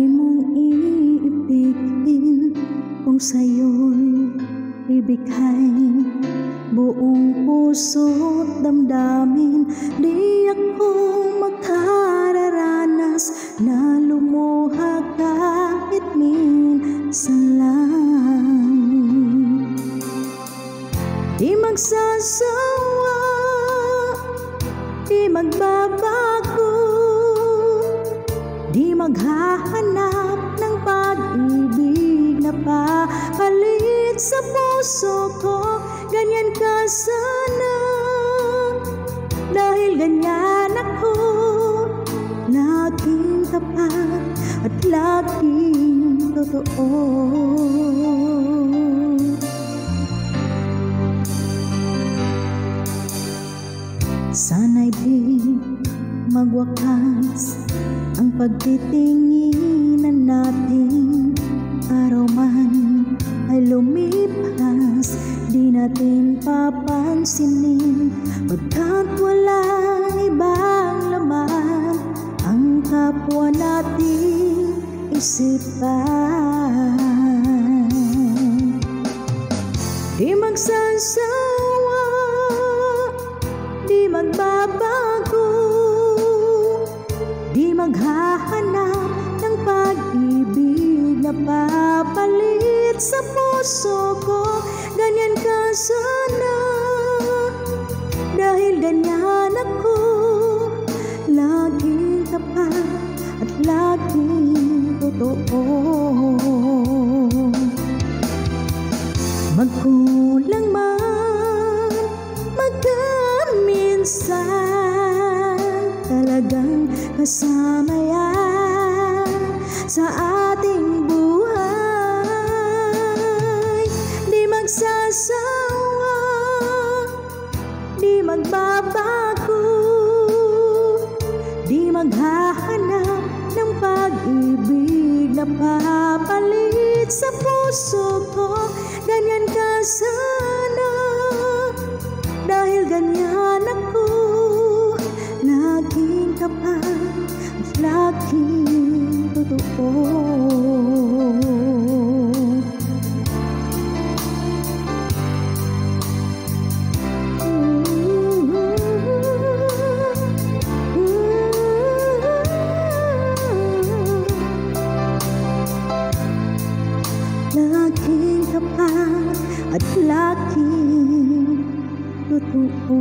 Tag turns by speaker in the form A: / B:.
A: mong iibigin kung sa'yo'y ibigay buong puso't damdamin. Di ako makararanas na lumuha kahit minsan lang. Di magsasawa, di magbabago, di maghahanap ng pag-ibig na papalit sa puso ko. Ganyan ka sana, dahil ganyan ako, laging tapat at laging totoo. Sana'y di magwakas ang pagtitinginan natin. Araw man ay lumipas, di natin papansinin, pagkat walang ibang laman ang kapwa nating isipan. Di magsasawa, di magbabago, di maghahanap ng pag-ibig na papalit sa puso ko. Ganyan ka sana, dahil ganyan ako, laging tapat at laging totoo. Magkulang man, magkaminsan, talagang kasama yan sa ating buhay. Di magsasawa, di magbabago, di maghahanap ng pag-ibig na papalit sa puso ko. Ganyan ka sana, dahil ganyan ako, laging tapat at laging totoo. Laging tapat at laging totoo.